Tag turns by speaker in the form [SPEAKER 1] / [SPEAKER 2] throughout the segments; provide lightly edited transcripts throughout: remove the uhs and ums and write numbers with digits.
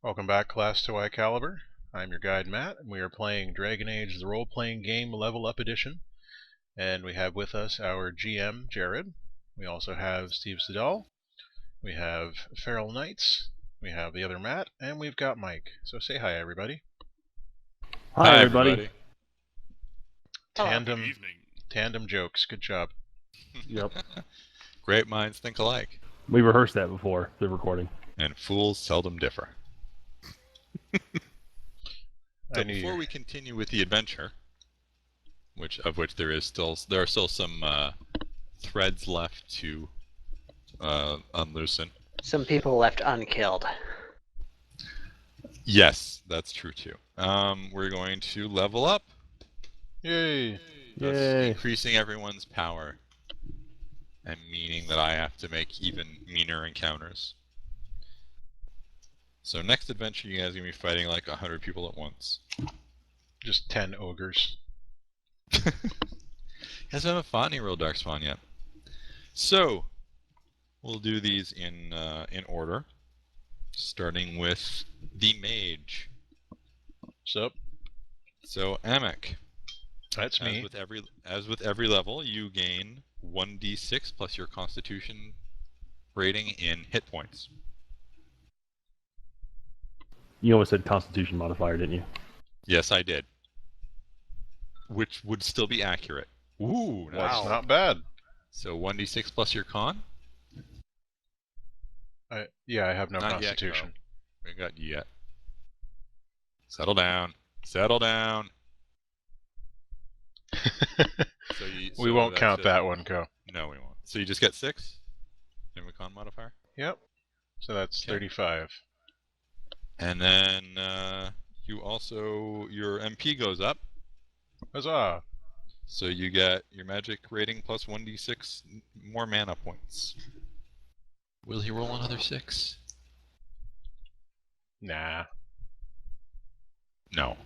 [SPEAKER 1] Welcome back, class to Y Caliber. I'm your guide, Matt, and we are playing Dragon Age, the role-playing game Level Up Edition. And we have with us our GM, Jared. We also have Steve Siddall. We have FeralKnights. We have the other Matt, and we've got Mike. So say hi, everybody.
[SPEAKER 2] Hi, everybody.
[SPEAKER 1] Tandem jokes. Good job.
[SPEAKER 2] Yep.
[SPEAKER 3] Great minds think alike.
[SPEAKER 2] We rehearsed that before the recording.
[SPEAKER 3] And fools seldom differ. So before we continue with the adventure, of which there are still some threads left to unloosen.
[SPEAKER 4] Some people left unkilled.
[SPEAKER 3] Yes, that's true too. We're going to level up.
[SPEAKER 1] Yay!
[SPEAKER 3] Thus
[SPEAKER 2] Yay.
[SPEAKER 3] increasing everyone's power, and meaning that I have to make even meaner encounters. So next adventure, you guys are going to be fighting like 100 people at once.
[SPEAKER 1] Just 10 ogres.
[SPEAKER 3] You guys haven't fought any real Darkspawn yet. So, we'll do these in order. Starting with the Mage.
[SPEAKER 1] What's up?
[SPEAKER 3] So, Amek.
[SPEAKER 1] That's me.
[SPEAKER 3] As with every level, you gain 1d6 plus your Constitution rating in hit points.
[SPEAKER 2] You almost said Constitution modifier, didn't you?
[SPEAKER 3] Yes, I did. Which would still be accurate. Ooh, nice.
[SPEAKER 1] That's not bad.
[SPEAKER 3] So 1d6 plus your con?
[SPEAKER 1] Yeah, I have no
[SPEAKER 3] Not
[SPEAKER 1] Constitution.
[SPEAKER 3] Yet, we ain't got you yet. Settle down. Settle down.
[SPEAKER 1] We won't count that one, go.
[SPEAKER 3] No, we won't. So you just get 6? In the con modifier?
[SPEAKER 1] Yep. So that's 35.
[SPEAKER 3] And then you also, your MP goes up.
[SPEAKER 1] Huzzah!
[SPEAKER 3] So you get your magic rating plus 1d6 more mana points. Will he roll another 6?
[SPEAKER 1] Nah.
[SPEAKER 3] No.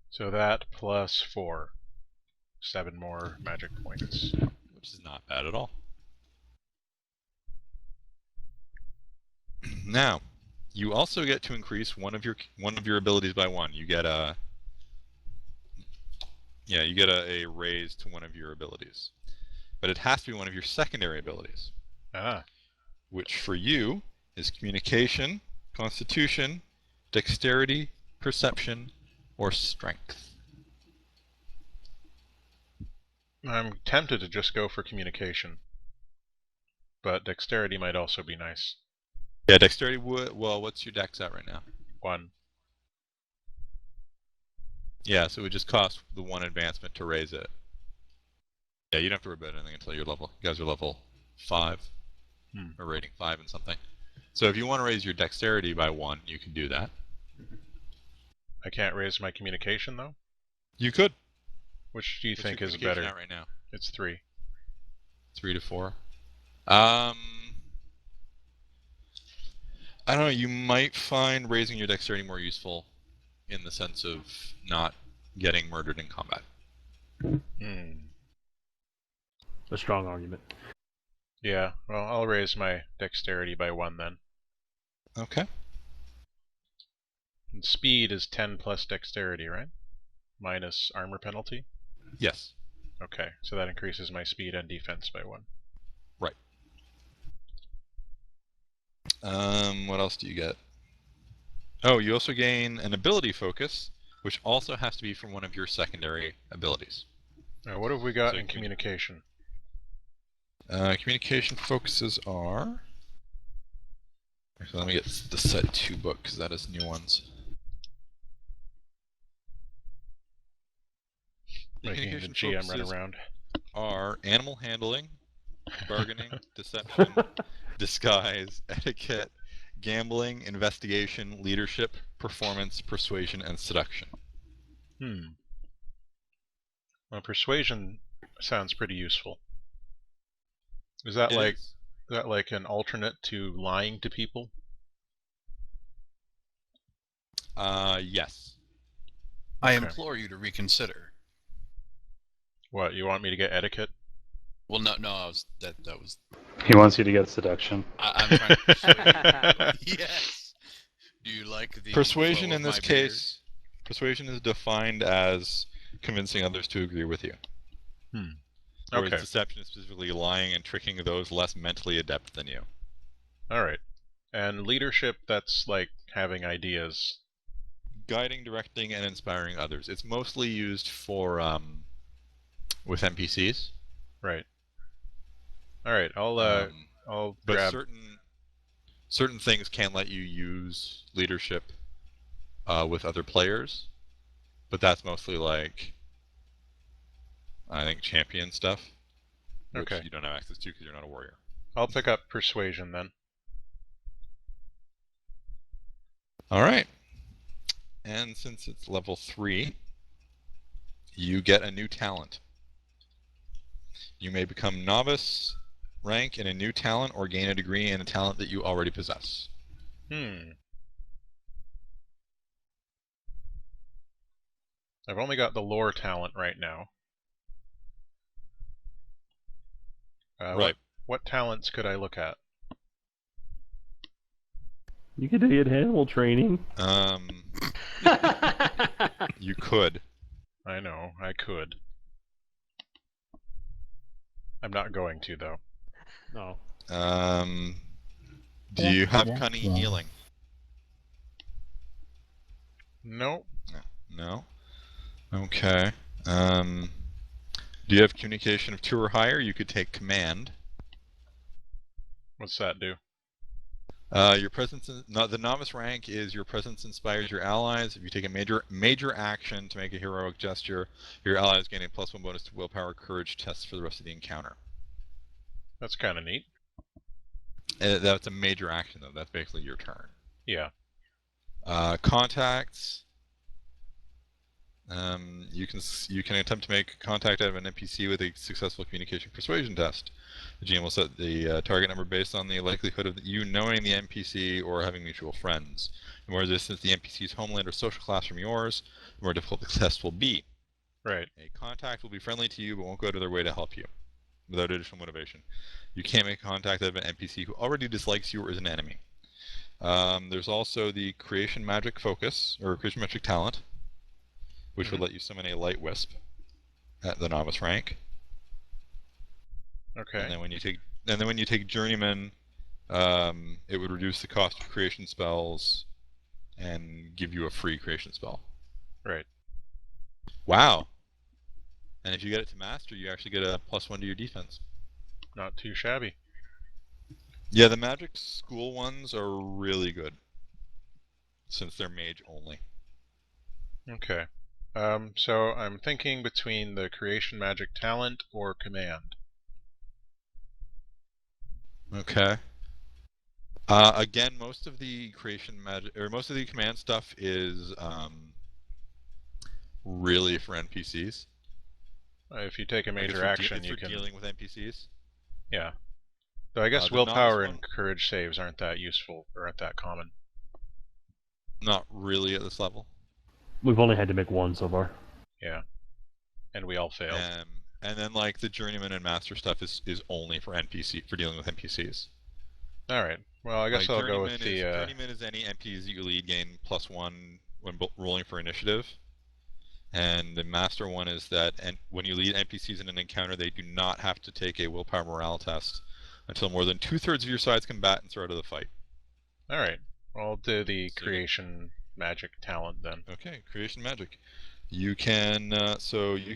[SPEAKER 1] So that plus 4. 7 more magic points.
[SPEAKER 3] Which is not bad at all. Now, you also get to increase one of your abilities by 1. You get a raise to one of your abilities. But it has to be one of your secondary abilities.
[SPEAKER 1] Ah.
[SPEAKER 3] Which for you is communication, constitution, dexterity, perception, or strength.
[SPEAKER 1] I'm tempted to just go for communication. But dexterity might also be nice.
[SPEAKER 3] Yeah, dexterity would... Well, what's your dex at right now?
[SPEAKER 1] 1.
[SPEAKER 3] Yeah, so it would just cost the 1 advancement to raise it. Yeah, you don't have to worry about anything until you're level... You guys are level 5. Or rating 5 and something. So if you want to raise your dexterity by 1, you can do that.
[SPEAKER 1] I can't raise my communication, though?
[SPEAKER 3] You could.
[SPEAKER 1] Which do you think is
[SPEAKER 3] better?
[SPEAKER 1] better?
[SPEAKER 3] Right now?
[SPEAKER 1] It's 3.
[SPEAKER 3] 3 to 4. I don't know, you might find raising your dexterity more useful in the sense of not getting murdered in combat.
[SPEAKER 2] A strong argument.
[SPEAKER 1] Yeah, well, I'll raise my dexterity by 1 then.
[SPEAKER 3] Okay.
[SPEAKER 1] And speed is 10 plus dexterity, right? Minus armor penalty?
[SPEAKER 3] Yes.
[SPEAKER 1] Okay, so that increases my speed and defense by 1.
[SPEAKER 3] Right. What else do you get? Oh, you also gain an ability focus, which also has to be from one of your secondary abilities.
[SPEAKER 1] Now, what have we got in communication?
[SPEAKER 3] Communication focuses are... Actually, let me get the set 2 book, because that is new ones.
[SPEAKER 1] Making the GM run around.
[SPEAKER 3] Are animal handling, bargaining, deception, disguise, etiquette, gambling, investigation, leadership, performance, persuasion, and seduction.
[SPEAKER 1] Well, persuasion sounds pretty useful. Is that like an alternate to lying to people?
[SPEAKER 3] Yes.
[SPEAKER 5] I implore you to reconsider.
[SPEAKER 1] What, you want me to get etiquette?
[SPEAKER 5] Well, no, that was.
[SPEAKER 6] He wants you to get seduction.
[SPEAKER 5] I'm trying to persuade you. Yes. Do you like the
[SPEAKER 3] Persuasion
[SPEAKER 5] flow
[SPEAKER 3] in
[SPEAKER 5] of
[SPEAKER 3] this
[SPEAKER 5] my beard?
[SPEAKER 3] case, persuasion is defined as convincing others to agree with you. Whereas
[SPEAKER 1] Okay.
[SPEAKER 3] deception is specifically lying and tricking those less mentally adept than you.
[SPEAKER 1] Alright. And leadership, that's like having ideas.
[SPEAKER 3] Guiding, directing, and inspiring others. It's mostly used for with NPCs.
[SPEAKER 1] Right. Alright, I'll
[SPEAKER 3] But
[SPEAKER 1] grab...
[SPEAKER 3] certain things can let you use leadership with other players, but that's mostly like I think champion stuff, which
[SPEAKER 1] Okay.
[SPEAKER 3] you don't have access to because you're not a warrior.
[SPEAKER 1] I'll pick up persuasion then.
[SPEAKER 3] All right, and since it's level 3, you get a new talent. You may become novice rank in a new talent or gain a degree in a talent that you already possess.
[SPEAKER 1] I've only got the lore talent right now.
[SPEAKER 3] Right.
[SPEAKER 1] What talents could I look at?
[SPEAKER 2] You could get animal training.
[SPEAKER 3] You could.
[SPEAKER 1] I know, I could. I'm not going to, though.
[SPEAKER 2] No.
[SPEAKER 3] Do you have cunning healing?
[SPEAKER 1] Nope.
[SPEAKER 3] No. Okay. Do you have communication of 2 or higher? You could take command.
[SPEAKER 1] What's that do?
[SPEAKER 3] Your presence, the novice rank is your presence inspires your allies. If you take a major action to make a heroic gesture, your allies gain a +1 bonus to willpower courage tests for the rest of the encounter.
[SPEAKER 1] That's kind of neat.
[SPEAKER 3] That's a major action, though. That's basically your turn.
[SPEAKER 1] Yeah.
[SPEAKER 3] Contacts. You can attempt to make contact out of an NPC with a successful communication persuasion test. The GM will set the target number based on the likelihood of you knowing the NPC or having mutual friends. The more distant the NPC's homeland or social class from yours, the more difficult the test will be.
[SPEAKER 1] Right.
[SPEAKER 3] A contact will be friendly to you but won't go out of their way to help you, without additional motivation. You can't make contact out of an NPC who already dislikes you or is an enemy. There's also the creation magic focus, or creation magic talent, which would let you summon a light wisp at the novice rank.
[SPEAKER 1] Okay.
[SPEAKER 3] And then when you take journeyman, it would reduce the cost of creation spells and give you a free creation spell.
[SPEAKER 1] Right.
[SPEAKER 3] Wow. And if you get it to master, you actually get a +1 to your defense.
[SPEAKER 1] Not too shabby.
[SPEAKER 3] Yeah, the magic school ones are really good, since they're mage only.
[SPEAKER 1] Okay. So I'm thinking between the creation magic talent or command.
[SPEAKER 3] Okay. Again, most of the creation magic, or most of the command stuff is really for NPCs.
[SPEAKER 1] If you take a
[SPEAKER 3] Like,
[SPEAKER 1] major action, you
[SPEAKER 3] for
[SPEAKER 1] can...
[SPEAKER 3] dealing with NPCs.
[SPEAKER 1] Yeah. So I guess
[SPEAKER 3] The
[SPEAKER 1] willpower
[SPEAKER 3] novice
[SPEAKER 1] and
[SPEAKER 3] one-
[SPEAKER 1] courage saves aren't that useful, or aren't that common.
[SPEAKER 3] Not really at this level.
[SPEAKER 2] We've only had to make one so far.
[SPEAKER 1] Yeah. And we all failed.
[SPEAKER 3] And then like the journeyman and master stuff is only for dealing with NPCs.
[SPEAKER 1] Alright. Well, I guess
[SPEAKER 3] Like,
[SPEAKER 1] I'll go with the...
[SPEAKER 3] journeyman is any NPCs that you lead gain +1 when rolling for initiative. And the master one is that when you lead NPCs in an encounter, they do not have to take a willpower morale test until more than 2/3 of your side's combatants are out of the fight.
[SPEAKER 1] Alright. I'll do the
[SPEAKER 3] So
[SPEAKER 1] creation magic talent then.
[SPEAKER 3] Okay, creation magic. You can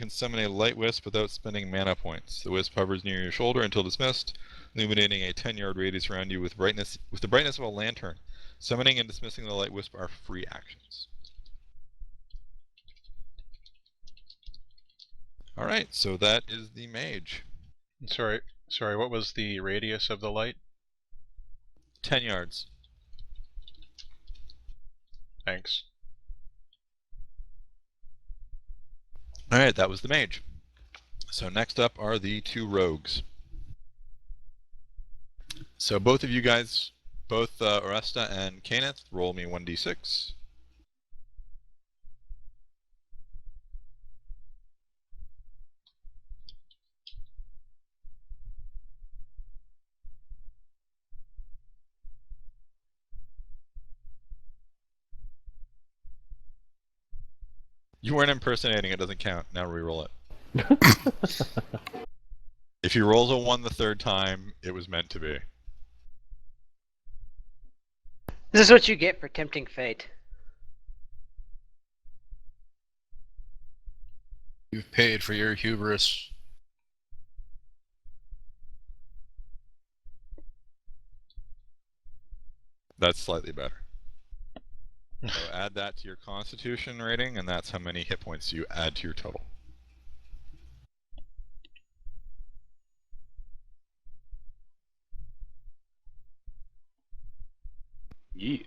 [SPEAKER 3] summon a light wisp without spending mana points. The wisp hovers near your shoulder until dismissed, illuminating a 10-yard radius around you with the brightness of a lantern. Summoning and dismissing the light wisp are free actions. Alright, so that is the mage.
[SPEAKER 1] Sorry, what was the radius of the light?
[SPEAKER 3] 10 yards.
[SPEAKER 1] Thanks.
[SPEAKER 3] Alright, that was the mage. So next up are the 2 rogues. So both of you guys, both Oresta and Kenneth, roll me 1d6. You weren't impersonating, it doesn't count. Now reroll it. If he rolls a 1 the third time, it was meant to be.
[SPEAKER 4] This is what you get for tempting fate.
[SPEAKER 5] You've paid for your hubris.
[SPEAKER 3] That's slightly better. So add that to your Constitution rating, and that's how many hit points you add to your total.
[SPEAKER 6] Yeah.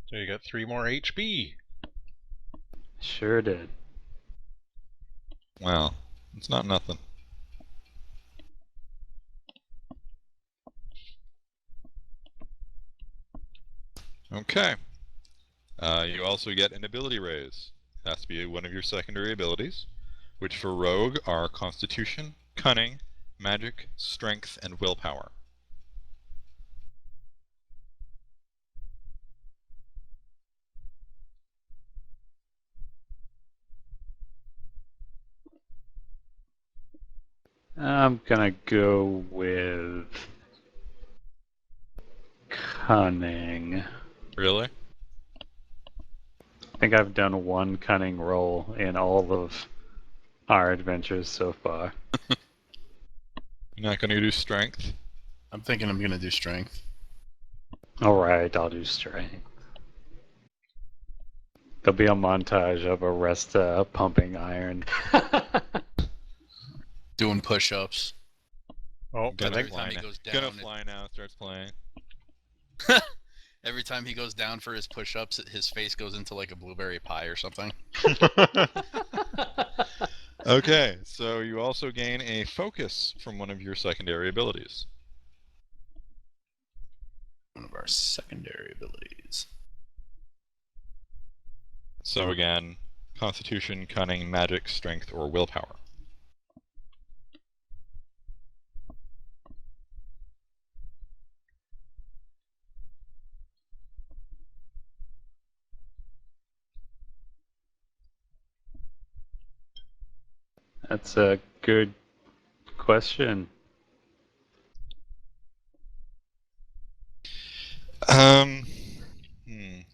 [SPEAKER 1] So you got 3 more HP.
[SPEAKER 6] Sure did.
[SPEAKER 3] Well, it's not nothing. Okay. You also get an ability raise. It has to be one of your secondary abilities, which for Rogue are Constitution, Cunning, Magic, Strength, and Willpower.
[SPEAKER 6] I'm gonna go with cunning.
[SPEAKER 3] Really?
[SPEAKER 6] I think I've done one cunning roll in all of our adventures so far.
[SPEAKER 3] You're not going to do Strength?
[SPEAKER 5] I'm thinking I'm gonna do strength.
[SPEAKER 6] Alright, I'll do strength. There'll be a montage of Arresta pumping iron.
[SPEAKER 5] Doing push-ups.
[SPEAKER 1] Oh, I
[SPEAKER 3] Gonna
[SPEAKER 1] think
[SPEAKER 5] every time he
[SPEAKER 3] now.
[SPEAKER 5] goes down,
[SPEAKER 3] Gonna
[SPEAKER 5] it-
[SPEAKER 3] fly now, starts playing.
[SPEAKER 5] Every time he goes down for his push-ups, his face goes into like a blueberry pie or something.
[SPEAKER 3] Okay, so you also gain a focus from one of your secondary abilities.
[SPEAKER 5] One of our secondary abilities.
[SPEAKER 3] So again, Constitution, Cunning, Magic, Strength, or Willpower.
[SPEAKER 6] That's a good question.
[SPEAKER 3] Um,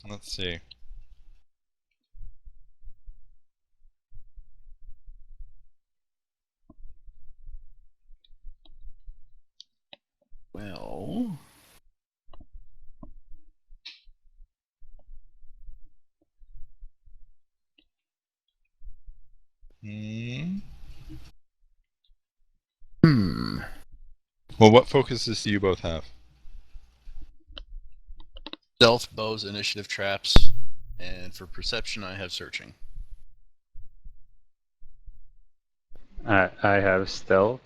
[SPEAKER 3] let's see.
[SPEAKER 5] Well,
[SPEAKER 3] Hmm.
[SPEAKER 5] hmm.
[SPEAKER 3] Well, what focuses do you both have?
[SPEAKER 5] Stealth, bows, initiative, traps, and for perception, I have searching.
[SPEAKER 6] I have stealth.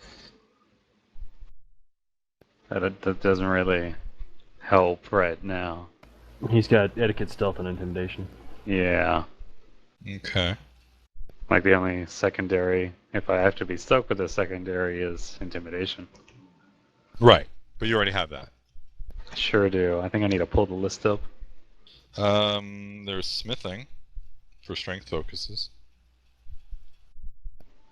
[SPEAKER 6] That doesn't really help right now.
[SPEAKER 2] He's got etiquette, stealth, and intimidation.
[SPEAKER 6] Yeah.
[SPEAKER 3] Okay.
[SPEAKER 6] Like the only secondary, if I have to be stuck with a secondary, is intimidation.
[SPEAKER 3] Right, but you already have that.
[SPEAKER 6] Sure do. I think I need to pull the list up.
[SPEAKER 3] There's smithing for strength focuses.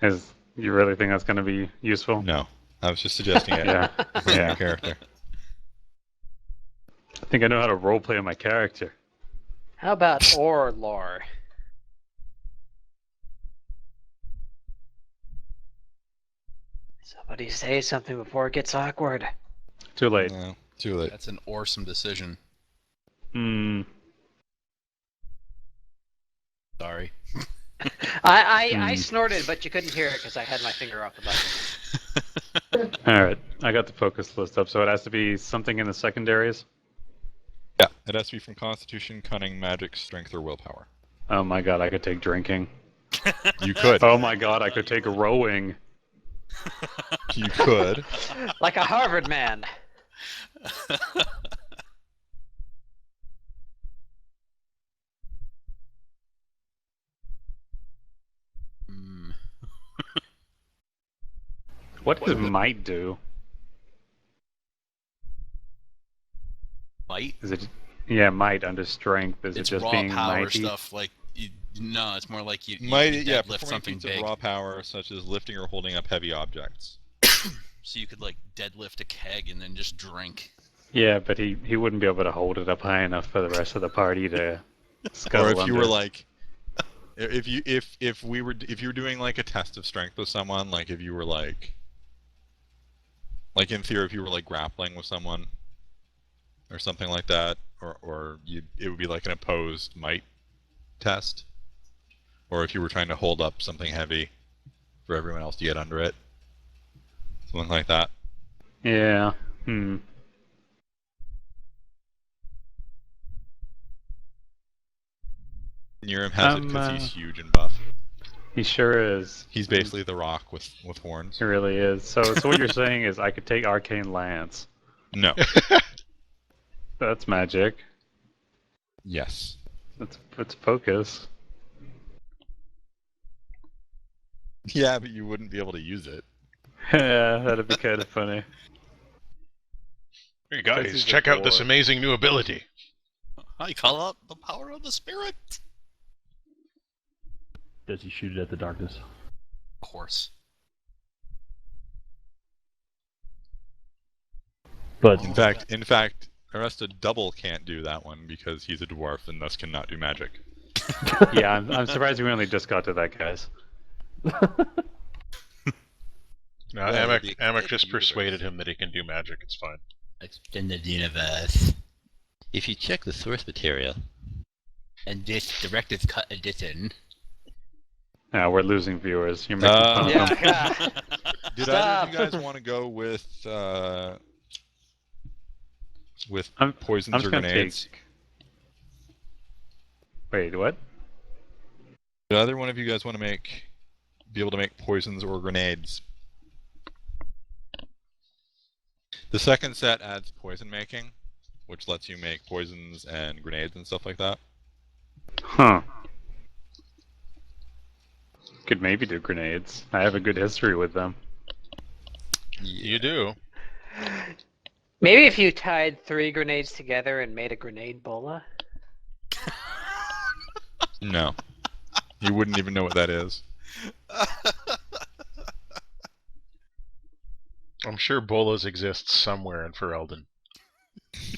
[SPEAKER 6] You really think that's going to be useful?
[SPEAKER 3] No, I was just suggesting it.
[SPEAKER 6] Yeah.
[SPEAKER 3] For your
[SPEAKER 6] Yeah.
[SPEAKER 3] character.
[SPEAKER 6] I think I know how to roleplay my character.
[SPEAKER 4] How about or lore? Somebody say something before it gets awkward.
[SPEAKER 6] Too late.
[SPEAKER 3] No, too late.
[SPEAKER 5] That's an awesome decision.
[SPEAKER 6] Hmm.
[SPEAKER 5] Sorry.
[SPEAKER 4] I snorted, but you couldn't hear it because I had my finger off the button.
[SPEAKER 6] Alright, I got the focus list up, so it has to be something in the secondaries?
[SPEAKER 3] Yeah, it has to be from Constitution, Cunning, Magic, Strength, or Willpower.
[SPEAKER 6] Oh my god, I could take drinking.
[SPEAKER 3] You could.
[SPEAKER 6] Oh my god, I could take rowing.
[SPEAKER 3] You could.
[SPEAKER 4] Like a Harvard man.
[SPEAKER 5] Hmm.
[SPEAKER 6] What does might do?
[SPEAKER 5] Might?
[SPEAKER 6] Is it Yeah, might under strength. Is
[SPEAKER 5] It's
[SPEAKER 6] it just
[SPEAKER 5] raw
[SPEAKER 6] being
[SPEAKER 5] power
[SPEAKER 6] mighty?
[SPEAKER 5] stuff. Like no, it's more like you
[SPEAKER 3] Might,
[SPEAKER 5] could
[SPEAKER 3] yeah,
[SPEAKER 5] deadlift
[SPEAKER 3] performing
[SPEAKER 5] something
[SPEAKER 3] feats
[SPEAKER 5] big.
[SPEAKER 3] of raw power, such as lifting or holding up heavy objects.
[SPEAKER 5] So you could like deadlift a keg and then just drink.
[SPEAKER 6] Yeah, but he wouldn't be able to hold it up high enough for the rest of the party to scuttle
[SPEAKER 3] Or if you
[SPEAKER 6] under.
[SPEAKER 3] were like, if you were doing like a test of strength with someone, like if you were like in theory, if you were like grappling with someone or something like that, or it would be like an opposed might test, or if you were trying to hold up something heavy for everyone else to get under it, something like that.
[SPEAKER 6] Yeah.
[SPEAKER 3] Niram has it because he's huge and buff.
[SPEAKER 6] He sure is.
[SPEAKER 3] He's basically the Rock with horns.
[SPEAKER 6] He really is. So what you're saying is I could take Arcane Lance.
[SPEAKER 3] No.
[SPEAKER 6] That's magic.
[SPEAKER 3] Yes.
[SPEAKER 6] That's focus.
[SPEAKER 3] Yeah, but you wouldn't be able to use it.
[SPEAKER 6] Yeah, that'd be kind of funny.
[SPEAKER 1] Hey
[SPEAKER 6] Because
[SPEAKER 1] guys,
[SPEAKER 6] he's a
[SPEAKER 1] check out this
[SPEAKER 6] dwarf.
[SPEAKER 1] amazing new ability.
[SPEAKER 5] I call out the power of the spirit.
[SPEAKER 2] Does he shoot it at the darkness?
[SPEAKER 5] Of course.
[SPEAKER 2] But
[SPEAKER 3] In fact, Arresta Double can't do that one because he's a dwarf and thus cannot do magic.
[SPEAKER 6] Yeah, I'm surprised we only just got to that, guys.
[SPEAKER 1] No,
[SPEAKER 3] Well,
[SPEAKER 1] Amek,
[SPEAKER 3] the
[SPEAKER 1] Amek
[SPEAKER 3] extended
[SPEAKER 1] just persuaded
[SPEAKER 3] universe.
[SPEAKER 1] him that he can do magic. It's fine.
[SPEAKER 7] Extended universe. If you check the source material and this director's cut edition,
[SPEAKER 6] Yeah, we're losing viewers. You're making
[SPEAKER 3] Uh,
[SPEAKER 6] fun of
[SPEAKER 4] Yeah,
[SPEAKER 6] them.
[SPEAKER 4] God.
[SPEAKER 3] Did
[SPEAKER 4] Stop.
[SPEAKER 3] either of you guys want to go with
[SPEAKER 6] I'm
[SPEAKER 3] poisons
[SPEAKER 6] just
[SPEAKER 3] or
[SPEAKER 6] gonna
[SPEAKER 3] grenades?
[SPEAKER 6] Wait, what?
[SPEAKER 3] Did either one of you guys want to be able to make poisons or grenades? The second set adds poison making, which lets you make poisons and grenades and stuff like that.
[SPEAKER 6] Huh. Could maybe do grenades. I have a good history with them.
[SPEAKER 1] You do.
[SPEAKER 4] Maybe if you tied 3 grenades together and made a grenade bola.
[SPEAKER 3] No. You wouldn't even know what that is.
[SPEAKER 1] I'm sure bolas exist somewhere in Ferelden.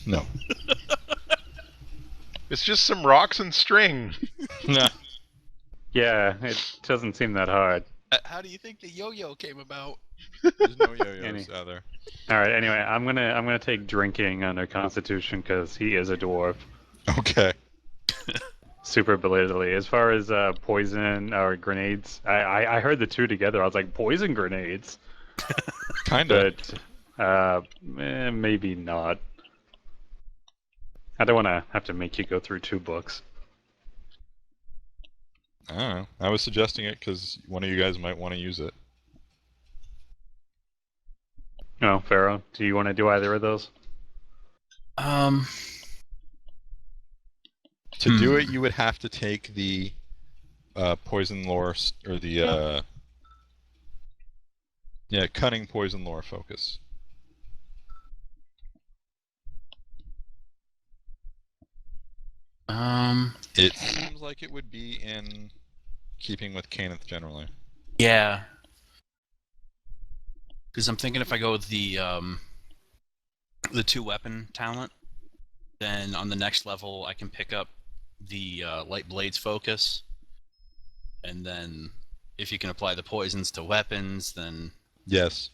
[SPEAKER 3] No.
[SPEAKER 1] It's just some rocks and string.
[SPEAKER 3] No.
[SPEAKER 6] Yeah, it doesn't seem that hard.
[SPEAKER 5] How do you think the yo-yo came about?
[SPEAKER 3] There's no yo-yos
[SPEAKER 6] Any.
[SPEAKER 3] out there.
[SPEAKER 6] All right. Anyway, I'm gonna take drinking under Constitution because he is a dwarf.
[SPEAKER 3] Okay.
[SPEAKER 6] Super belatedly. As far as poison or grenades, I heard the two together. I was like, poison grenades,
[SPEAKER 3] Kinda.
[SPEAKER 6] but maybe not. I don't want to have to make you go through 2 books.
[SPEAKER 3] I don't know. I was suggesting it because one of you guys might want to use it.
[SPEAKER 6] No, Pharaoh, do you want to do either of those?
[SPEAKER 3] To do it, you would have to take the poison lore or the cunning poison lore focus. It seems like it would be in keeping with Caneth generally.
[SPEAKER 5] Yeah. Because I'm thinking if I go with the 2-weapon talent, then on the next level I can pick up the light blades focus, and then if you can apply the poisons to weapons, then
[SPEAKER 3] Yes.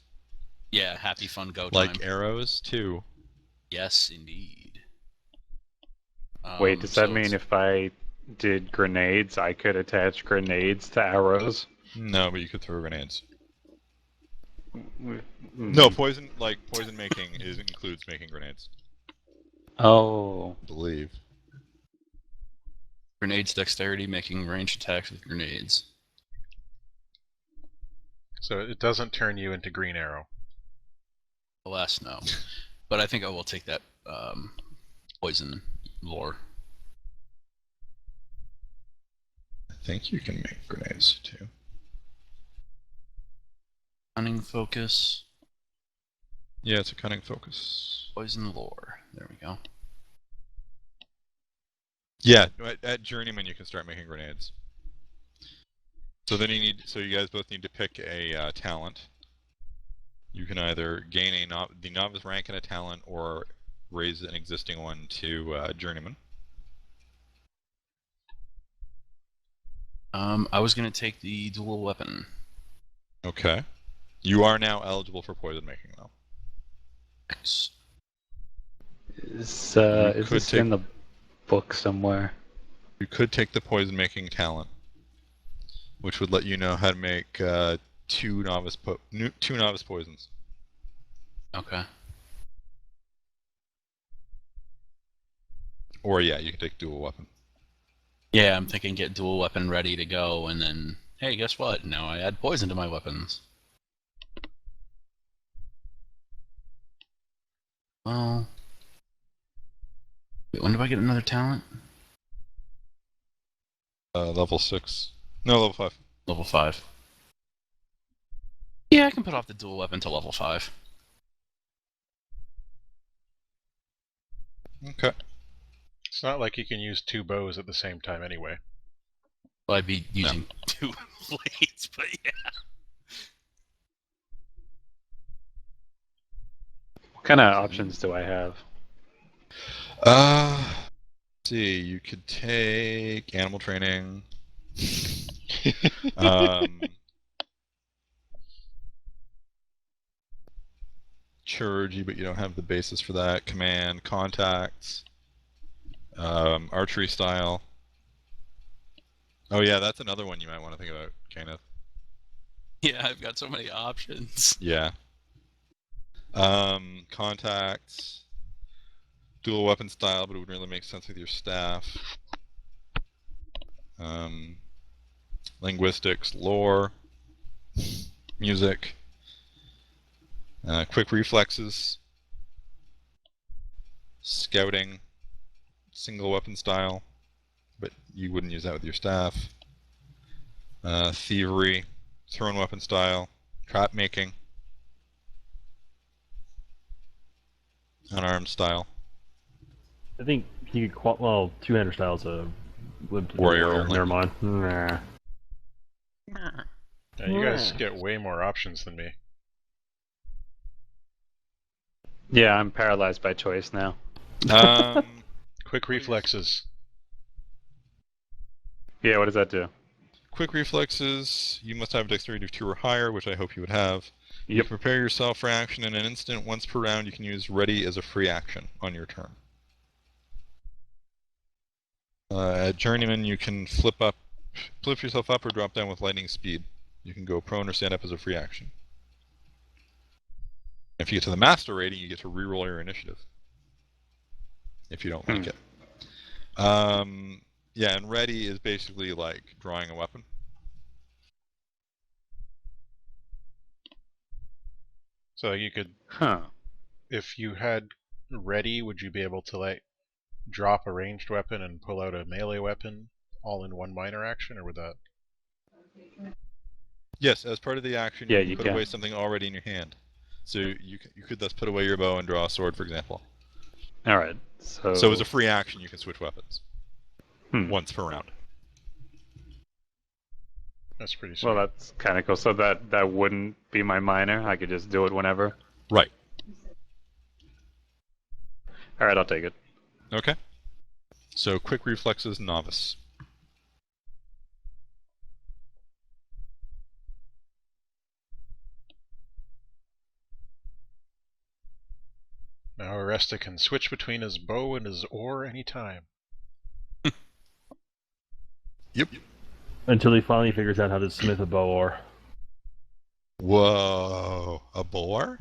[SPEAKER 5] yeah, happy fun go time.
[SPEAKER 3] Like arrows too.
[SPEAKER 5] Yes, indeed.
[SPEAKER 6] Wait, does that
[SPEAKER 5] so
[SPEAKER 6] mean
[SPEAKER 5] it's-
[SPEAKER 6] if I did grenades, I could attach grenades to arrows?
[SPEAKER 3] No, but you could throw grenades.
[SPEAKER 6] Mm.
[SPEAKER 3] No, poison making includes making grenades.
[SPEAKER 6] Oh.
[SPEAKER 3] I believe.
[SPEAKER 5] grenades dexterity, making ranged attacks with grenades?
[SPEAKER 1] So it doesn't turn you into Green Arrow.
[SPEAKER 5] Alas, no. But I think I will take that poison lore.
[SPEAKER 3] I think you can make grenades too.
[SPEAKER 5] Cunning focus,
[SPEAKER 3] Yeah, it's a cunning focus.
[SPEAKER 5] poison lore. There we go.
[SPEAKER 3] Yeah, at Journeyman you can start making grenades. So then you guys both need to pick a talent. You can either gain the novice rank in a talent or raise an existing one to Journeyman.
[SPEAKER 5] I was gonna take the dual weapon.
[SPEAKER 3] Okay. You are now eligible for poison making, though.
[SPEAKER 6] Is
[SPEAKER 3] could
[SPEAKER 6] this
[SPEAKER 3] take-
[SPEAKER 6] in the book somewhere?
[SPEAKER 3] You could take the poison making talent, which would let you know how to make two novice poisons.
[SPEAKER 5] Okay.
[SPEAKER 3] Or yeah, you can take dual weapon.
[SPEAKER 5] Yeah, I'm thinking get dual weapon ready to go, and then hey, guess what? Now I add poison to my weapons. Well, wait, when do I get another talent?
[SPEAKER 3] Level 6. No, level 5.
[SPEAKER 5] Level 5. Yeah, I can put off the dual weapon to level 5.
[SPEAKER 3] Okay.
[SPEAKER 1] It's not like you can use 2 bows at the same time anyway.
[SPEAKER 5] Well, I'd be using 2 blades, but yeah.
[SPEAKER 6] What kind of options do I have?
[SPEAKER 3] Let's see, you could take animal training. Chirurgy, but you don't have the basis for that. Command, contacts, archery style. Oh yeah, that's another one you might want to think about, Kenneth.
[SPEAKER 5] Yeah, I've got so many options.
[SPEAKER 3] Yeah. Contacts, dual weapon style, but it would really make sense with your staff. Linguistics, lore, music, quick reflexes, scouting, single weapon style, but you wouldn't use that with your staff. Thievery, thrown weapon style, trap making, unarmed style.
[SPEAKER 2] I think he could two-hander style's a
[SPEAKER 3] Warrior only.
[SPEAKER 2] Never mind. Nah.
[SPEAKER 1] Yeah, you guys get way more options than me.
[SPEAKER 6] Yeah, I'm paralyzed by choice now.
[SPEAKER 1] Quick reflexes.
[SPEAKER 6] Yeah, what does that do?
[SPEAKER 3] Quick reflexes, you must have dexterity of 2 or higher, which I hope you would have. You
[SPEAKER 6] Yep.
[SPEAKER 3] prepare yourself for action in an instant. Once per round, you can use ready as a free action on your turn. At Journeyman, you can flip yourself up or drop down with lightning speed. You can go prone or stand up as a free action. If you get to the master rating, you get to reroll your initiative. If you don't like it. Yeah, and ready is basically like drawing a weapon.
[SPEAKER 1] So you could, if you had ready, would you be able to like drop a ranged weapon and pull out a melee weapon all in one minor action, or would that?
[SPEAKER 3] Yes, as part of the action,
[SPEAKER 6] Yeah,
[SPEAKER 3] you
[SPEAKER 6] you
[SPEAKER 3] put
[SPEAKER 6] can.
[SPEAKER 3] away something already in your hand. So you could thus put away your bow and draw a sword, for example.
[SPEAKER 6] All right. So
[SPEAKER 3] as a free action, you can switch weapons once per round.
[SPEAKER 1] That's pretty sweet.
[SPEAKER 6] Well, that's kind of cool. So that wouldn't be my minor. I could just do it whenever.
[SPEAKER 3] Right.
[SPEAKER 6] All right, I'll take it.
[SPEAKER 3] Okay. So quick reflexes, novice.
[SPEAKER 1] Now Aresta can switch between his bow and his oar anytime.
[SPEAKER 3] Yep.
[SPEAKER 2] Until he finally figures out how to smith a bow or.
[SPEAKER 3] Whoa, a boar?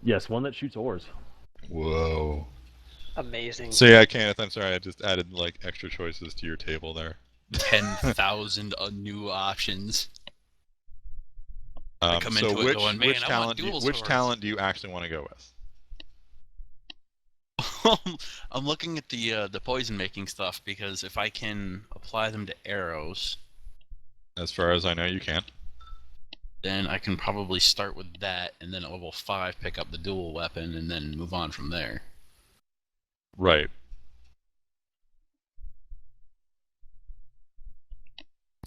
[SPEAKER 2] Yes, one that shoots oars.
[SPEAKER 3] Whoa.
[SPEAKER 4] Amazing.
[SPEAKER 3] So yeah, Kenneth, I'm sorry, I just added like extra choices to your table there.
[SPEAKER 5] 10,000 new options. I come
[SPEAKER 3] so
[SPEAKER 5] into it going, man, I want dual
[SPEAKER 3] which
[SPEAKER 5] swords."
[SPEAKER 3] talent do you actually want to go with?
[SPEAKER 5] I'm looking at the poison making stuff because if I can apply them to arrows,
[SPEAKER 3] As far as I know, you can.
[SPEAKER 5] then I can probably start with that, and then at level 5 pick up the dual weapon, and then move on from there.
[SPEAKER 3] Right.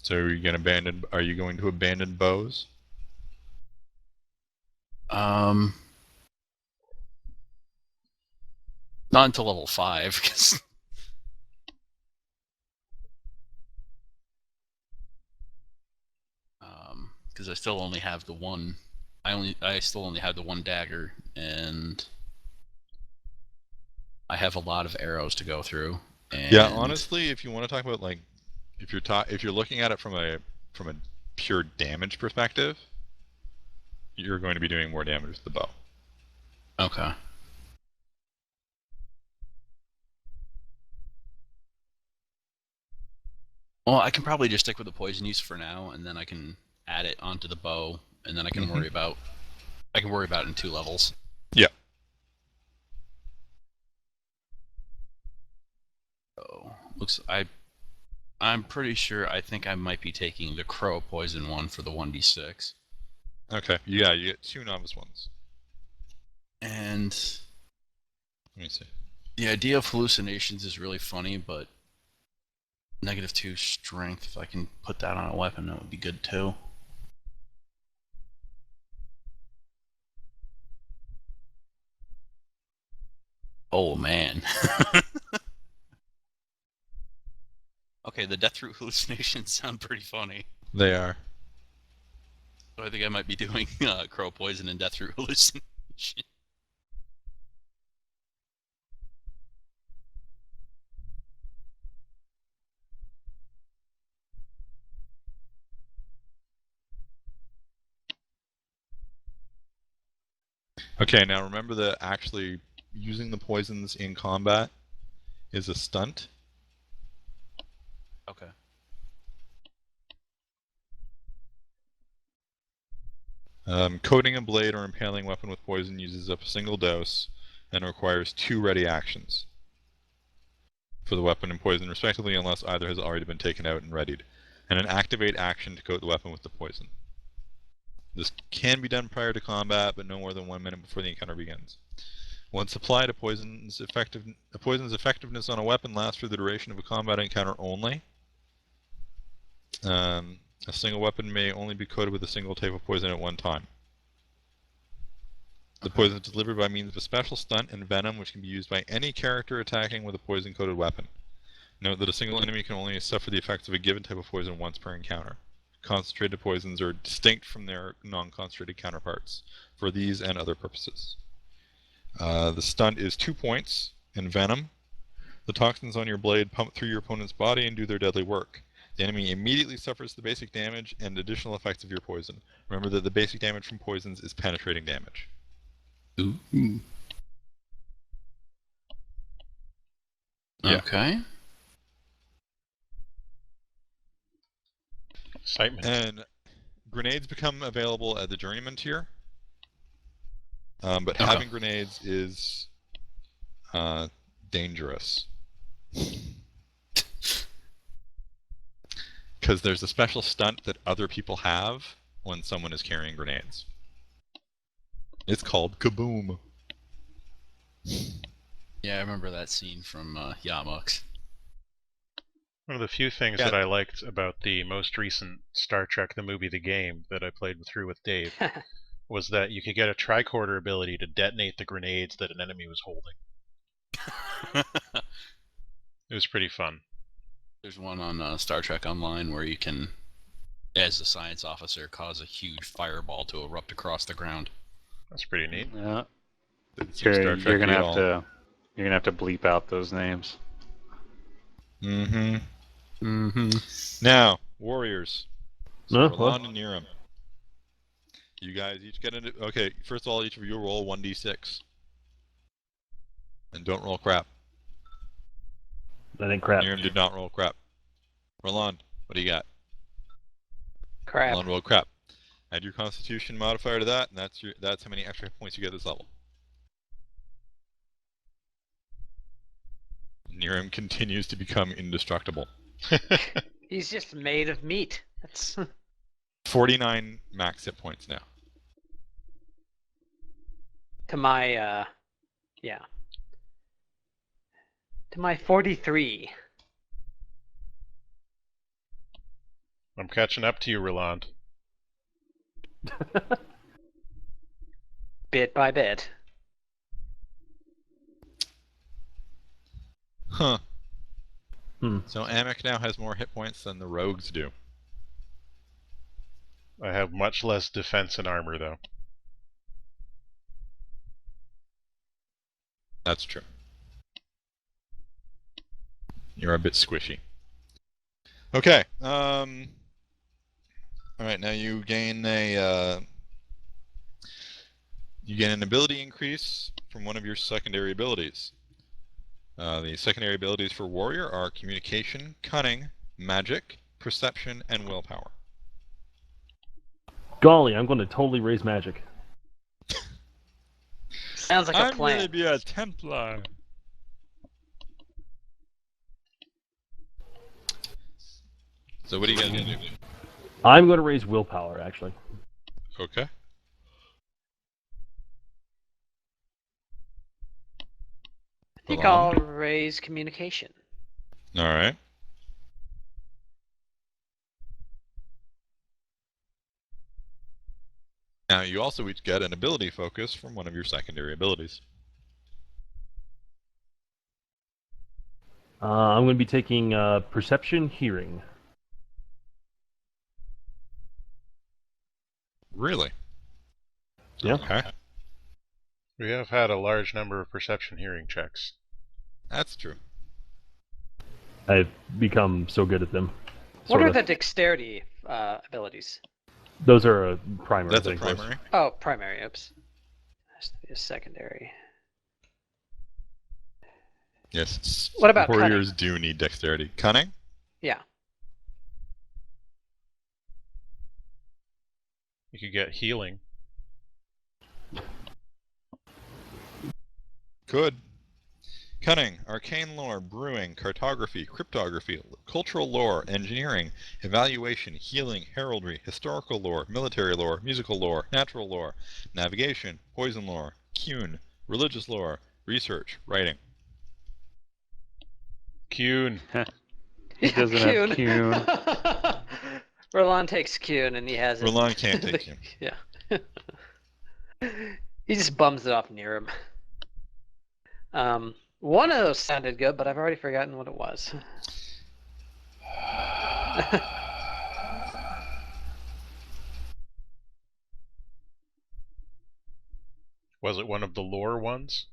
[SPEAKER 3] So are you going to abandon bows?
[SPEAKER 5] Not until level 5, because I still only have the one. I still only have the one dagger, and I have a lot of arrows to go through. And
[SPEAKER 3] Yeah, honestly, if you want to talk about like, if you're looking at it from a pure damage perspective, you're going to be doing more damage with the bow.
[SPEAKER 5] Okay. Well, I can probably just stick with the poison use for now, and then I can add it onto the bow, and then I can worry about it in 2 levels.
[SPEAKER 3] Yeah.
[SPEAKER 5] So I'm pretty sure I think I might be taking the crow poison one for the 1d6.
[SPEAKER 3] Okay. Yeah, you get 2 novice ones.
[SPEAKER 5] And
[SPEAKER 3] Let me see.
[SPEAKER 5] the idea of hallucinations is really funny, but -2 strength, if I can put that on a weapon, that would be good too. Oh man. Okay, the death root hallucinations sound pretty funny.
[SPEAKER 3] They are.
[SPEAKER 5] So I think I might be doing crow poison and death root hallucination.
[SPEAKER 3] Okay, now remember that actually using the poisons in combat is a stunt.
[SPEAKER 5] Okay.
[SPEAKER 3] Coating a blade or impaling weapon with poison uses up a single dose and requires 2 ready actions for the weapon and poison respectively, unless either has already been taken out and readied, and an activate action to coat the weapon with the poison. This can be done prior to combat, but no more than 1 minute before the encounter begins. Once applied, a poison's effectiveness on a weapon lasts for the duration of a combat encounter only. A single weapon may only be coated with a single type of poison at one time. The poison is delivered by means of a special stunt and venom, which can be used by any character attacking with a poison-coated weapon. Note that a single enemy can only suffer the effects of a given type of poison once per encounter. Concentrated poisons are distinct from their non-concentrated counterparts for these and other purposes. The stunt is 2 points in venom. The toxins on your blade pump through your opponent's body and do their deadly work. The enemy immediately suffers the basic damage and additional effects of your poison. Remember that the basic damage from poisons is penetrating damage.
[SPEAKER 5] Ooh.
[SPEAKER 3] Yeah.
[SPEAKER 5] Okay.
[SPEAKER 1] Excitement.
[SPEAKER 3] And grenades become available at the journeyman tier. But having grenades is dangerous. Because there's a special stunt that other people have when someone is carrying grenades. It's called Kaboom.
[SPEAKER 5] Yeah, I remember that scene from Yamux.
[SPEAKER 1] One of the few things that I liked about the most recent Star Trek the movie, the game, that I played through with Dave, was that you could get a tricorder ability to detonate the grenades that an enemy was holding. It was pretty fun.
[SPEAKER 5] There's one on Star Trek Online where you can, as a science officer, cause a huge fireball to erupt across the ground.
[SPEAKER 1] That's pretty neat.
[SPEAKER 6] Yeah.
[SPEAKER 3] You're
[SPEAKER 6] You're gonna have to bleep out those names.
[SPEAKER 3] Mm-hmm.
[SPEAKER 5] Mm-hmm.
[SPEAKER 3] Now, warriors. So
[SPEAKER 2] No,
[SPEAKER 3] Roland and Niram. You guys each get into... Okay, first of all, each of you roll 1d6. And don't roll crap.
[SPEAKER 2] I think crap.
[SPEAKER 3] Niram did not roll crap. Roland, what do you got?
[SPEAKER 4] Crap.
[SPEAKER 3] Roland rolled crap. Add your constitution modifier to that, and that's how many extra points you get this level. Niram continues to become indestructible.
[SPEAKER 4] He's just made of meat. That's
[SPEAKER 3] 49 max hit points now.
[SPEAKER 4] to my yeah. to my 43.
[SPEAKER 1] I'm catching up to you, Roland.
[SPEAKER 4] Bit by bit.
[SPEAKER 3] Huh.
[SPEAKER 2] Hmm.
[SPEAKER 3] So Amik now has more hit points than the rogues do.
[SPEAKER 1] I have much less defense and armor, though.
[SPEAKER 3] That's true. You're a bit squishy. Okay. All right. Now you gain an ability increase from one of your secondary abilities. The secondary abilities for warrior are communication, cunning, magic, perception, and willpower.
[SPEAKER 2] Golly, I'm going to totally raise magic.
[SPEAKER 4] Sounds like a plan.
[SPEAKER 3] gonna be a Templar. So what are you guys gonna do?
[SPEAKER 2] I'm going to raise willpower, actually.
[SPEAKER 3] Okay.
[SPEAKER 4] I think I'll raise communication.
[SPEAKER 3] All right. Now you also each get an ability focus from one of your secondary abilities.
[SPEAKER 2] I'm going to be taking perception, hearing.
[SPEAKER 3] Really?
[SPEAKER 2] Yeah.
[SPEAKER 3] Okay.
[SPEAKER 1] We have had a large number of perception hearing checks.
[SPEAKER 3] That's true.
[SPEAKER 2] I've become so good at them.
[SPEAKER 4] What
[SPEAKER 2] Sort
[SPEAKER 4] are
[SPEAKER 2] of.
[SPEAKER 4] the dexterity abilities?
[SPEAKER 2] Those are a primary.
[SPEAKER 3] That's a
[SPEAKER 2] thing for us.
[SPEAKER 3] primary.
[SPEAKER 4] Oh, primary. Oops. Has to be a secondary.
[SPEAKER 3] Yes.
[SPEAKER 4] What about cunning?
[SPEAKER 3] warriors do need dexterity. Cunning?
[SPEAKER 4] Yeah.
[SPEAKER 1] You could get healing.
[SPEAKER 3] Could. Cunning, arcane lore, brewing, cartography, cryptography, cultural lore, engineering, evaluation, healing, heraldry, historical lore, military lore, musical lore, natural lore, navigation, poison lore, Qun, religious lore, research, writing.
[SPEAKER 1] Qun.
[SPEAKER 6] He doesn't have Qun.
[SPEAKER 4] Roland takes Qun and he has it.
[SPEAKER 3] Roland can't take Qun.
[SPEAKER 4] Yeah. He just bums it off near him. One of those sounded good, but I've already forgotten what it was.
[SPEAKER 1] Was it one of the lore ones?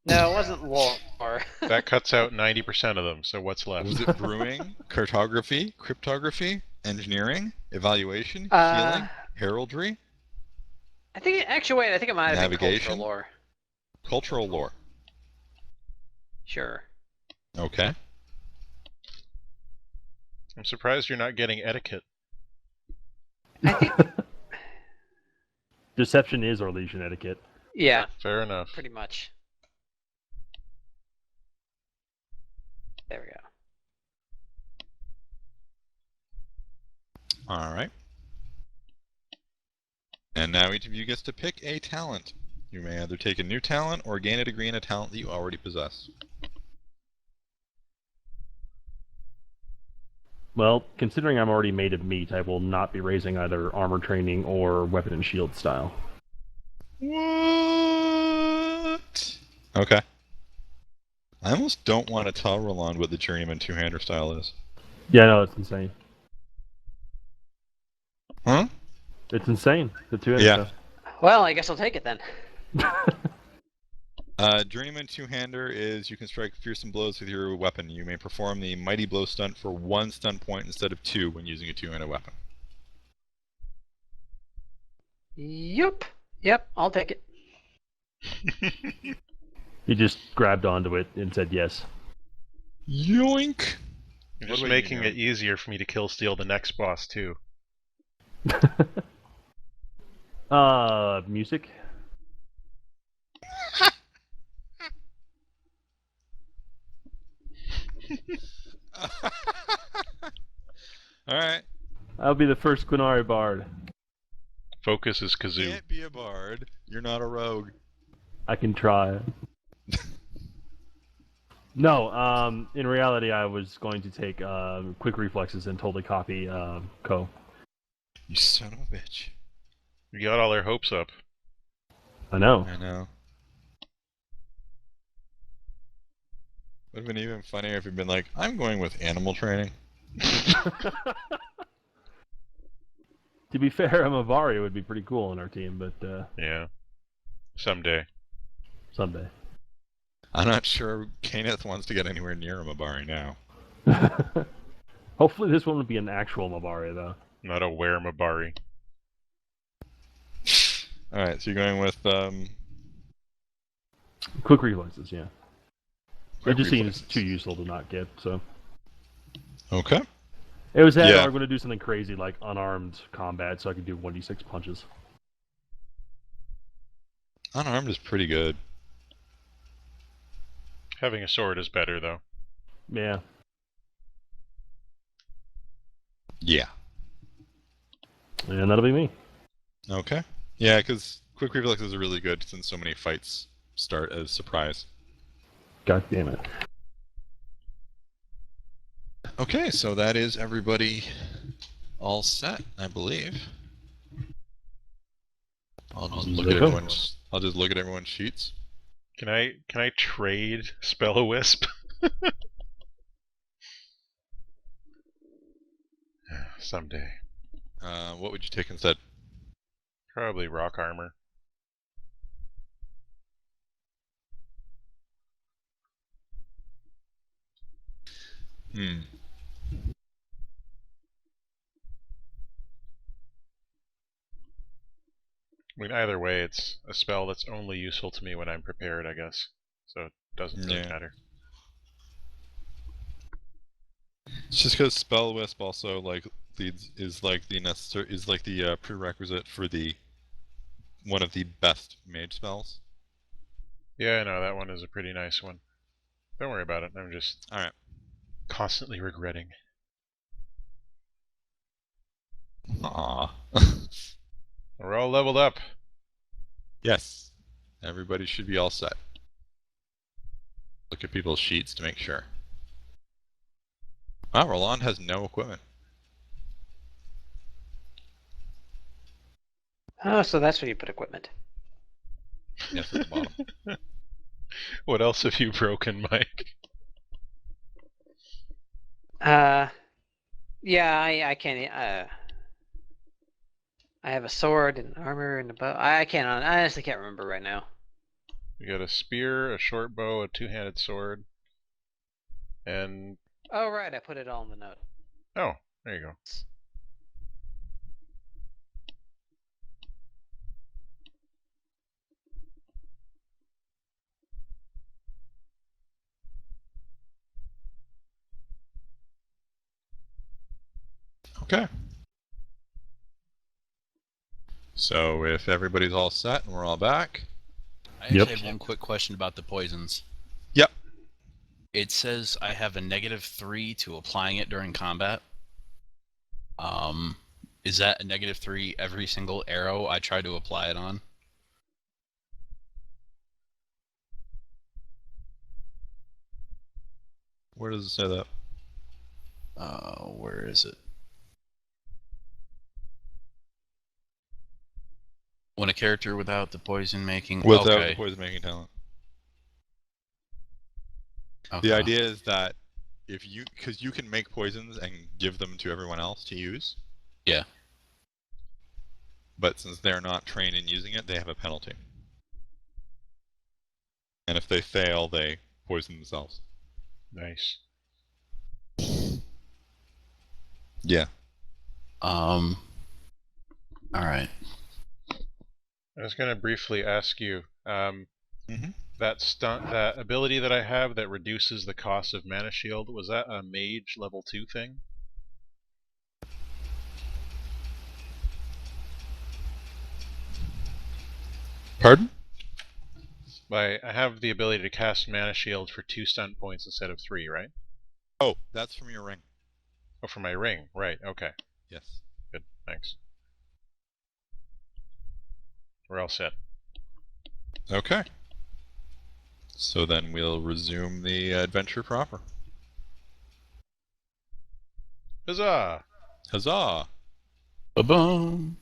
[SPEAKER 4] No, it wasn't lore.
[SPEAKER 1] That cuts out 90% of them, so what's left?
[SPEAKER 3] Was it brewing, cartography, cryptography, engineering, evaluation,
[SPEAKER 4] Uh,
[SPEAKER 3] healing, heraldry,
[SPEAKER 4] I think actually wait, I think it might have been
[SPEAKER 3] Navigation?
[SPEAKER 4] cultural lore.
[SPEAKER 3] cultural lore?
[SPEAKER 4] Sure.
[SPEAKER 3] Okay.
[SPEAKER 1] I'm surprised you're not getting etiquette.
[SPEAKER 4] I think
[SPEAKER 2] Deception is our Legion etiquette.
[SPEAKER 4] yeah,
[SPEAKER 1] Fair enough.
[SPEAKER 4] pretty much. There we go.
[SPEAKER 3] All right. And now each of you gets to pick a talent. You may either take a new talent or gain a degree in a talent that you already possess.
[SPEAKER 2] Well, considering I'm already made of meat, I will not be raising either armor training or weapon and shield style.
[SPEAKER 3] What? Okay. I almost don't want to tell Roland what the journeyman two-hander style is.
[SPEAKER 2] Yeah, no, it's insane.
[SPEAKER 3] Huh?
[SPEAKER 2] It's insane. The two
[SPEAKER 3] Yeah.
[SPEAKER 4] Well, I guess I'll take it then.
[SPEAKER 2] stuff.
[SPEAKER 3] Journeyman two-hander is you can strike fearsome blows with your weapon. You may perform the mighty blow stunt for 1 stun point instead of 2 when using a two-handed weapon.
[SPEAKER 4] Yep. Yep, I'll take it.
[SPEAKER 2] He just grabbed onto it and said yes.
[SPEAKER 3] Yoink!
[SPEAKER 1] You're
[SPEAKER 3] What
[SPEAKER 1] just
[SPEAKER 3] about
[SPEAKER 1] making
[SPEAKER 3] you,
[SPEAKER 1] it easier for me to kill steal the next boss, too.
[SPEAKER 2] Music?
[SPEAKER 3] Alright.
[SPEAKER 2] I'll be the first Quinari bard.
[SPEAKER 1] Focus is kazoo.
[SPEAKER 3] Can't be a bard. You're not a rogue.
[SPEAKER 2] I can try. No, in reality, I was going to take quick reflexes and totally copy Ko.
[SPEAKER 3] You son of a bitch.
[SPEAKER 1] You got all their hopes up.
[SPEAKER 2] I know.
[SPEAKER 3] I know. Would have been even funnier if you'd been like, I'm going with animal training.
[SPEAKER 2] To be fair, a Mavari would be pretty cool on our team, but
[SPEAKER 1] Yeah. Someday.
[SPEAKER 2] someday.
[SPEAKER 3] I'm not sure Kaneth wants to get anywhere near a Mabari now.
[SPEAKER 2] Hopefully this one would be an actual Mavari, though.
[SPEAKER 1] Not a Were-Mabari.
[SPEAKER 3] Alright, so you're going with,
[SPEAKER 2] Quick reflexes, yeah.
[SPEAKER 3] quick
[SPEAKER 2] It just
[SPEAKER 3] reflexes.
[SPEAKER 2] seems too useful to not get, so.
[SPEAKER 3] Okay.
[SPEAKER 2] It was that,
[SPEAKER 3] Yeah.
[SPEAKER 2] or I'm going to do something crazy like unarmed combat so I can do 1d6 punches.
[SPEAKER 3] Unarmed is pretty good.
[SPEAKER 1] Having a sword is better, though.
[SPEAKER 2] Yeah.
[SPEAKER 3] Yeah.
[SPEAKER 2] And that'll be me.
[SPEAKER 3] Okay. Yeah, because quick reflexes are really good since so many fights start as surprise.
[SPEAKER 2] God damn it.
[SPEAKER 3] Okay, so that is everybody all set, I believe. I'll just look at everyone's sheets.
[SPEAKER 1] Can I trade Spell-O-Wisp? Someday.
[SPEAKER 3] What would you take instead?
[SPEAKER 1] Probably rock armor.
[SPEAKER 3] Hmm.
[SPEAKER 1] I mean, either way, it's a spell that's only useful to me when I'm prepared, I guess. So it doesn't really
[SPEAKER 3] Yeah.
[SPEAKER 1] matter.
[SPEAKER 3] It's just because spell wisp also is like the prerequisite for the one of the best mage spells.
[SPEAKER 1] Yeah, no, that one is a pretty nice one. Don't worry about it. I'm just
[SPEAKER 3] All right.
[SPEAKER 1] constantly regretting.
[SPEAKER 3] Aww.
[SPEAKER 1] We're all leveled up.
[SPEAKER 3] Yes. Everybody should be all set. Look at people's sheets to make sure. Wow, Roland has no equipment.
[SPEAKER 4] Oh, so that's where you put equipment.
[SPEAKER 3] Yes, at the bottom.
[SPEAKER 1] What else have you broken, Mike?
[SPEAKER 4] Yeah, I can't. I have a sword and armor and a bow. I honestly can't remember right now.
[SPEAKER 1] You got a spear, a short bow, a two-handed sword, and...
[SPEAKER 4] Oh, right, I put it all in the note.
[SPEAKER 1] Oh, there you go.
[SPEAKER 3] Okay. So if everybody's all set and we're all back.
[SPEAKER 5] I actually
[SPEAKER 2] Yep.
[SPEAKER 5] have one quick question about the poisons.
[SPEAKER 3] Yep.
[SPEAKER 5] It says I have a -3 to applying it during combat. Is that a -3 every single arrow I try to apply it on?
[SPEAKER 3] Where does it say that?
[SPEAKER 5] Where is it? When a character without the poison making...
[SPEAKER 3] Without
[SPEAKER 5] okay.
[SPEAKER 3] the poison making talent.
[SPEAKER 5] Okay.
[SPEAKER 3] The idea is that because you can make poisons and give them to everyone else to use.
[SPEAKER 5] Yeah.
[SPEAKER 3] But since they're not trained in using it, they have a penalty. And if they fail, they poison themselves.
[SPEAKER 1] Nice.
[SPEAKER 3] Yeah.
[SPEAKER 5] All right.
[SPEAKER 1] I was going to briefly ask you,
[SPEAKER 3] Mhm.
[SPEAKER 1] that ability that I have that reduces the cost of mana shield, was that a mage level 2 thing?
[SPEAKER 3] Pardon?
[SPEAKER 1] I have the ability to cast mana shield for 2 stun points instead of 3, right?
[SPEAKER 3] Oh, that's from your ring.
[SPEAKER 1] Oh, for my ring, right, okay.
[SPEAKER 3] Yes.
[SPEAKER 1] Good, thanks. We're all set.
[SPEAKER 3] Okay. So then we'll resume the adventure proper.
[SPEAKER 1] Huzzah!
[SPEAKER 3] Huzzah!
[SPEAKER 5] Ba-boom!